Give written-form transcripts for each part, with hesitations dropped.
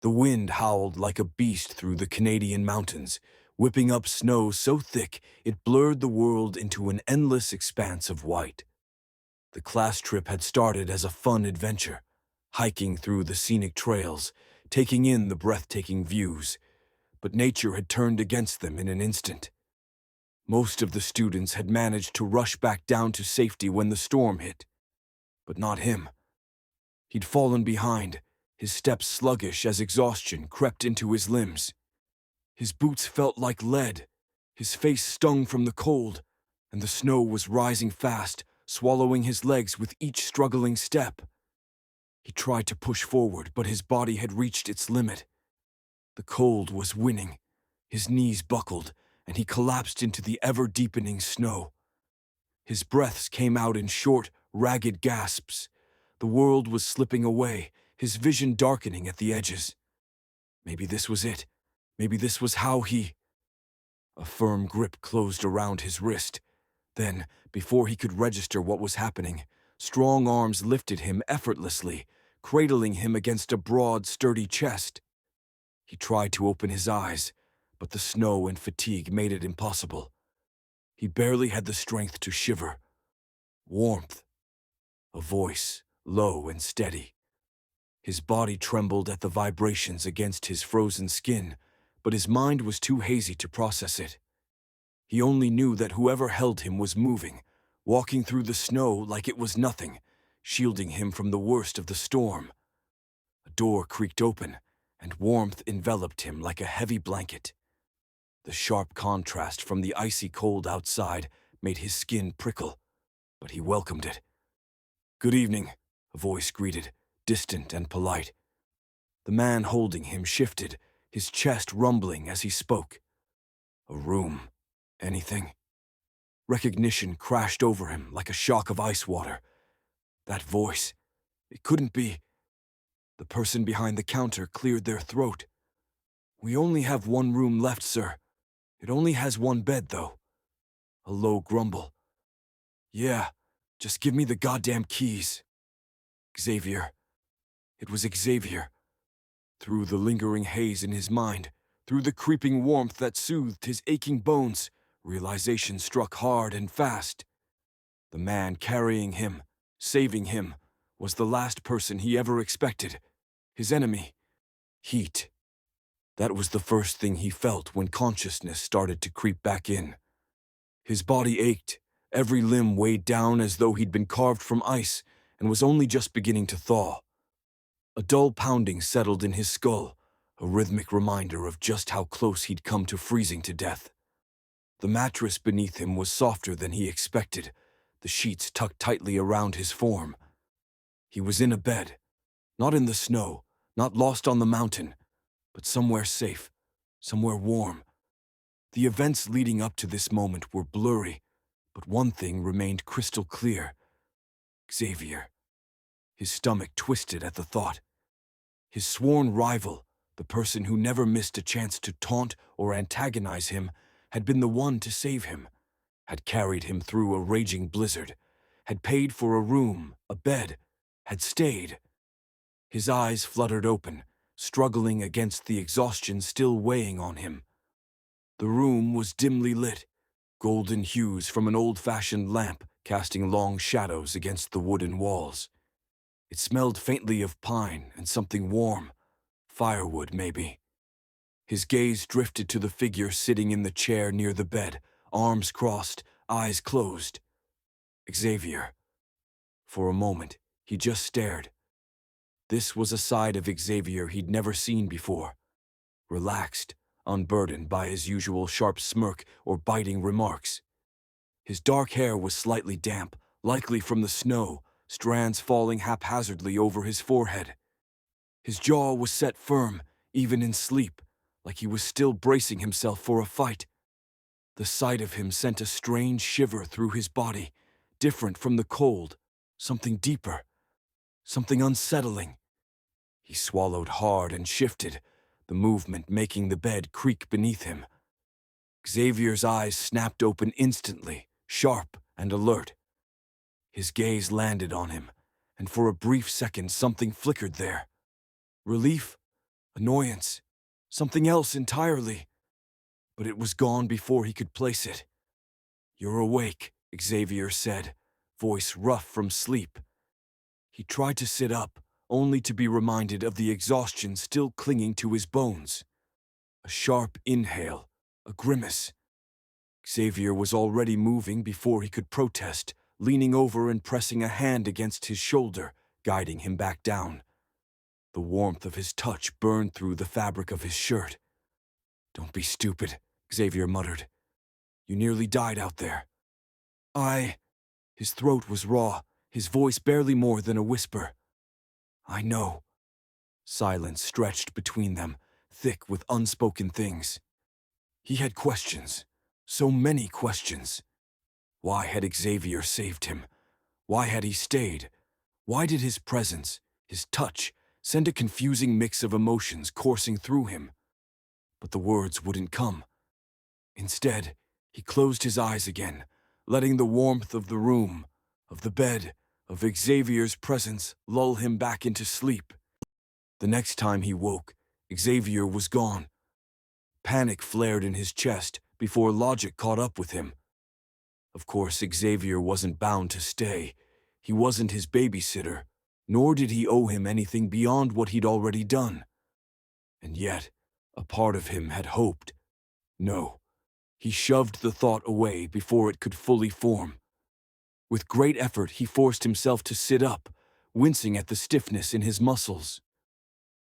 The wind howled like a beast through the Canadian mountains, whipping up snow so thick it blurred the world into an endless expanse of white. The class trip had started as a fun adventure, hiking through the scenic trails, taking in the breathtaking views, but nature had turned against them in an instant. Most of the students had managed to rush back down to safety when the storm hit, but not him. He'd fallen behind, his steps sluggish as exhaustion crept into his limbs. His boots felt like lead, his face stung from the cold, and the snow was rising fast, swallowing his legs with each struggling step. He tried to push forward, but his body had reached its limit. The cold was winning. His knees buckled, and he collapsed into the ever-deepening snow. His breaths came out in short, ragged gasps. The world was slipping away, his vision darkening at the edges. Maybe this was it. Maybe this was how he... A firm grip closed around his wrist. Then, before he could register what was happening, strong arms lifted him effortlessly, cradling him against a broad, sturdy chest. He tried to open his eyes, but the snow and fatigue made it impossible. He barely had the strength to shiver. Warmth. A voice, low and steady. His body trembled at the vibrations against his frozen skin, but his mind was too hazy to process it. He only knew that whoever held him was moving, walking through the snow like it was nothing, shielding him from the worst of the storm. A door creaked open, and warmth enveloped him like a heavy blanket. The sharp contrast from the icy cold outside made his skin prickle, but he welcomed it. "Good evening," a voice greeted, distant and polite. The man holding him shifted, his chest rumbling as he spoke. A room. Anything? Recognition crashed over him like a shock of ice water. That voice. It couldn't be. The person behind the counter cleared their throat. "We only have one room left, sir. It only has one bed, though." A low grumble. "Yeah, just give me the goddamn keys." Xavier. It was Xavier. Through the lingering haze in his mind, through the creeping warmth that soothed his aching bones, realization struck hard and fast. The man carrying him, saving him, was the last person he ever expected. His enemy. Heat. That was the first thing he felt when consciousness started to creep back in. His body ached, every limb weighed down as though he'd been carved from ice and was only just beginning to thaw. A dull pounding settled in his skull, a rhythmic reminder of just how close he'd come to freezing to death. The mattress beneath him was softer than he expected, the sheets tucked tightly around his form. He was in a bed, not in the snow, not lost on the mountain, but somewhere safe, somewhere warm. The events leading up to this moment were blurry, but one thing remained crystal clear. Xavier. His stomach twisted at the thought. His sworn rival, the person who never missed a chance to taunt or antagonize him, had been the one to save him, had carried him through a raging blizzard, had paid for a room, a bed, had stayed. His eyes fluttered open, struggling against the exhaustion still weighing on him. The room was dimly lit, golden hues from an old-fashioned lamp casting long shadows against the wooden walls. It smelled faintly of pine and something warm, firewood maybe. His gaze drifted to the figure sitting in the chair near the bed, arms crossed, eyes closed. Xavier. For a moment, he just stared. This was a side of Xavier he'd never seen before. Relaxed, unburdened by his usual sharp smirk or biting remarks. His dark hair was slightly damp, likely from the snow, strands falling haphazardly over his forehead. His jaw was set firm, even in sleep, like he was still bracing himself for a fight. The sight of him sent a strange shiver through his body, different from the cold, something deeper, something unsettling. He swallowed hard and shifted, the movement making the bed creak beneath him. Xavier's eyes snapped open instantly, sharp and alert. His gaze landed on him, and for a brief second something flickered there. Relief? annoyance, something else entirely, but it was gone before he could place it. "You're awake," Xavier said, voice rough from sleep. He tried to sit up, only to be reminded of the exhaustion still clinging to his bones. A sharp inhale, a grimace. Xavier was already moving before he could protest, leaning over and pressing a hand against his shoulder, guiding him back down. The warmth of his touch burned through the fabric of his shirt. "Don't be stupid," Xavier muttered. "You nearly died out there." His throat was raw, his voice barely more than a whisper. "I know." Silence stretched between them, thick with unspoken things. He had questions, so many questions. Why had Xavier saved him? Why had he stayed? Why did his presence, his touch, send a confusing mix of emotions coursing through him? But the words wouldn't come. Instead, he closed his eyes again, letting the warmth of the room, of the bed, of Xavier's presence lull him back into sleep. The next time he woke, Xavier was gone. Panic flared in his chest before logic caught up with him. Of course, Xavier wasn't bound to stay. He wasn't his babysitter, nor did he owe him anything beyond what he'd already done. And yet, a part of him had hoped. No, he shoved the thought away before it could fully form. With great effort, he forced himself to sit up, wincing at the stiffness in his muscles.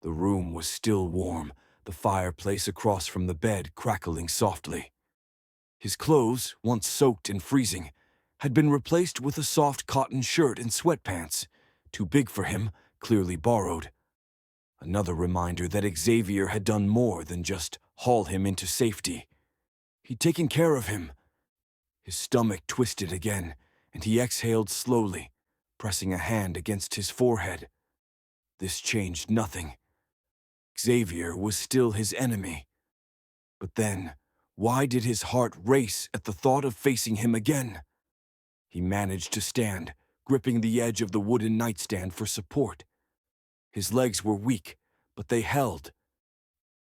The room was still warm, the fireplace across from the bed crackling softly. His clothes, once soaked and freezing, had been replaced with a soft cotton shirt and sweatpants, too big for him, clearly borrowed. Another reminder that Xavier had done more than just haul him into safety. He'd taken care of him. His stomach twisted again, and he exhaled slowly, pressing a hand against his forehead. This changed nothing. Xavier was still his enemy. But then, why did his heart race at the thought of facing him again? He managed to stand, gripping the edge of the wooden nightstand for support. His legs were weak, but they held.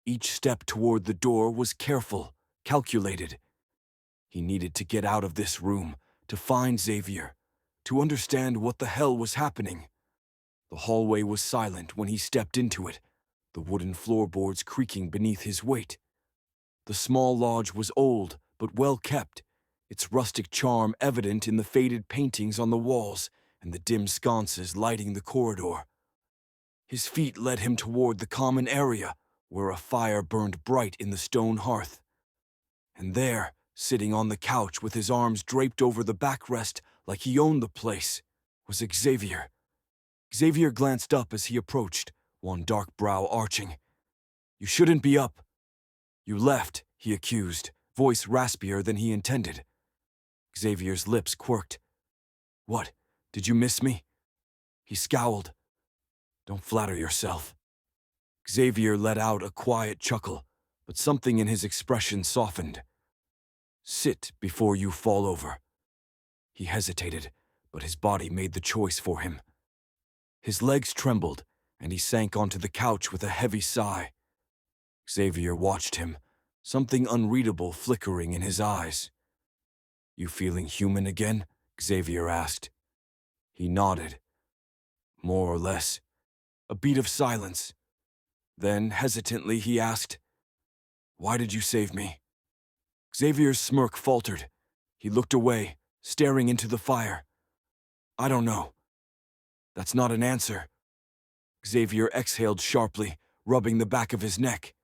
Each step toward the door was careful, calculated. He needed to get out of this room, to find Xavier, to understand what the hell was happening. The hallway was silent when he stepped into it, the wooden floorboards creaking beneath his weight. The small lodge was old, but well kept, its rustic charm evident in the faded paintings on the walls and the dim sconces lighting the corridor. His feet led him toward the common area, where a fire burned bright in the stone hearth. And there, sitting on the couch with his arms draped over the backrest like he owned the place, was Xavier. Xavier glanced up as he approached, one dark brow arching. "You shouldn't be up." "You left," he accused, voice raspier than he intended. Xavier's lips quirked. "What, did you miss me?" He scowled. "Don't flatter yourself." Xavier let out a quiet chuckle, but something in his expression softened. "Sit before you fall over." He hesitated, but his body made the choice for him. His legs trembled, and he sank onto the couch with a heavy sigh. Xavier watched him, something unreadable flickering in his eyes. "You feeling human again?" Xavier asked. He nodded. "More or less." A beat of silence. Then, hesitantly, he asked, "Why did you save me?" Xavier's smirk faltered. He looked away, staring into the fire. "I don't know." "That's not an answer." Xavier exhaled sharply, rubbing the back of his neck.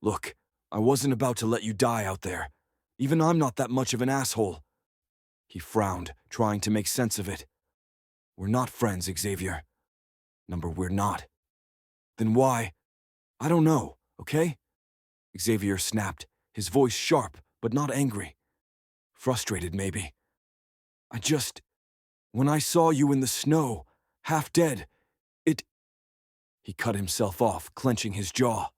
"Look, I wasn't about to let you die out there. Even I'm not that much of an asshole." He frowned, trying to make sense of it. "We're not friends, Xavier. We're not." "Then why?" "I don't know, okay?" Xavier snapped, his voice sharp, but not angry. Frustrated, maybe. When I saw you in the snow, half dead, He cut himself off, clenching his jaw.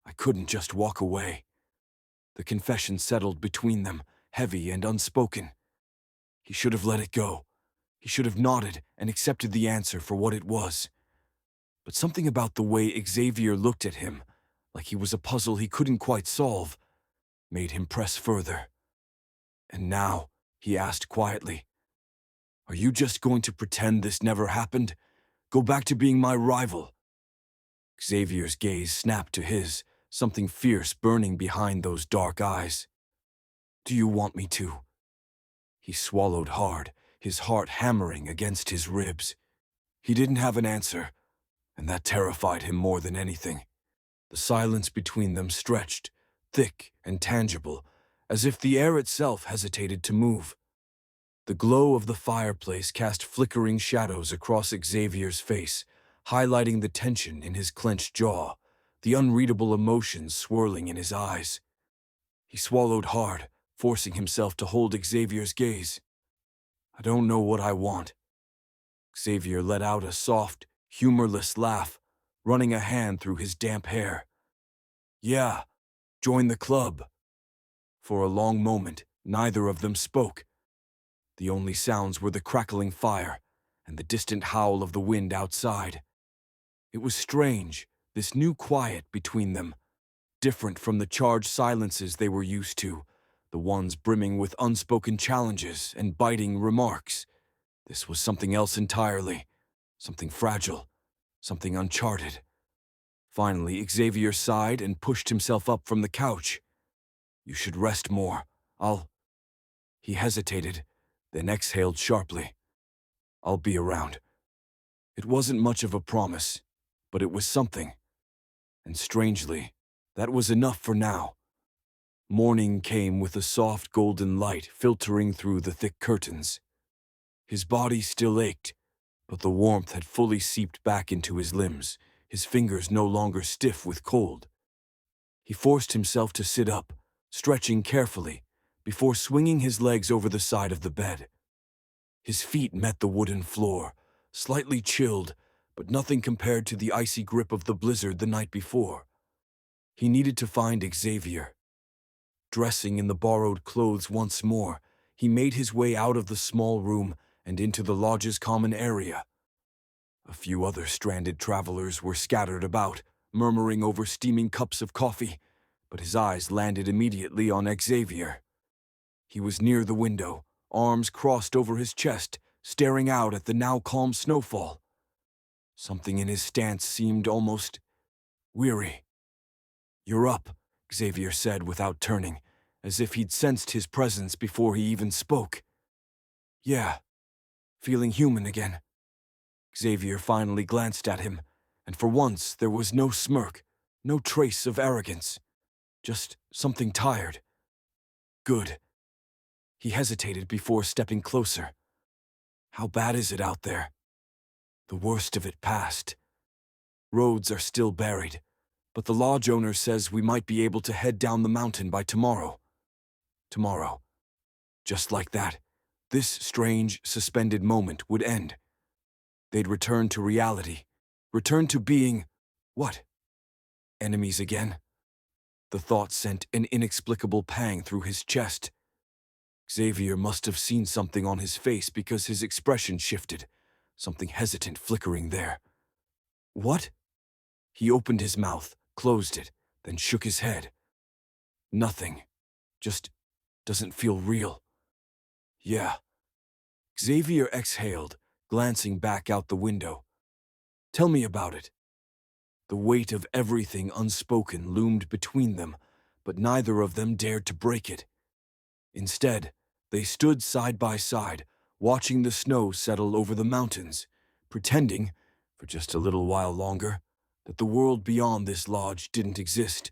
"I couldn't just walk away." The confession settled between them, heavy and unspoken. He should have let it go. He should have nodded and accepted the answer for what it was. But something about the way Xavier looked at him, like he was a puzzle he couldn't quite solve, made him press further. "And now," he asked quietly, "are you just going to pretend this never happened? Go back to being my rival?" Xavier's gaze snapped to his, something fierce burning behind those dark eyes. "Do you want me to?" He swallowed hard, his heart hammering against his ribs. He didn't have an answer, and that terrified him more than anything. The silence between them stretched, thick and tangible, as if the air itself hesitated to move. The glow of the fireplace cast flickering shadows across Xavier's face, highlighting the tension in his clenched jaw, the unreadable emotions swirling in his eyes. He swallowed hard, forcing himself to hold Xavier's gaze. "I don't know what I want." Xavier let out a soft, humorless laugh, running a hand through his damp hair. "Yeah, join the club." For a long moment, neither of them spoke. The only sounds were the crackling fire and the distant howl of the wind outside. It was strange, this new quiet between them, different from the charged silences they were used to, the ones brimming with unspoken challenges and biting remarks. This was something else entirely, something fragile, something uncharted. Finally, Xavier sighed and pushed himself up from the couch. "You should rest more. He hesitated, then exhaled sharply. "I'll be around." It wasn't much of a promise, but it was something. And strangely, that was enough for now. Morning came with a soft golden light filtering through the thick curtains. His body still ached, but the warmth had fully seeped back into his limbs, his fingers no longer stiff with cold. He forced himself to sit up, stretching carefully, before swinging his legs over the side of the bed. His feet met the wooden floor, slightly chilled, but nothing compared to the icy grip of the blizzard the night before. He needed to find Xavier. Dressing in the borrowed clothes once more, he made his way out of the small room and into the lodge's common area. A few other stranded travelers were scattered about, murmuring over steaming cups of coffee, but his eyes landed immediately on Xavier. He was near the window, arms crossed over his chest, staring out at the now calm snowfall. Something in his stance seemed almost weary. "You're up," Xavier said without turning, as if he'd sensed his presence before he even spoke. "Yeah, feeling human again." Xavier finally glanced at him, and for once there was no smirk, no trace of arrogance, just something tired. "Good." He hesitated before stepping closer. "How bad is it out there?" "The worst of it passed. Roads are still buried, but the lodge owner says we might be able to head down the mountain by tomorrow." Tomorrow. Just like that, this strange, suspended moment would end. They'd return to reality, return to being, what? Enemies again? The thought sent an inexplicable pang through his chest. Xavier must have seen something on his face because his expression shifted, something hesitant flickering there. "What?" He opened his mouth, closed it, then shook his head. "Nothing. Just doesn't feel real." "Yeah." Xavier exhaled, glancing back out the window. "Tell me about it." The weight of everything unspoken loomed between them, but neither of them dared to break it. Instead, they stood side by side, watching the snow settle over the mountains, pretending, for just a little while longer, that the world beyond this lodge didn't exist.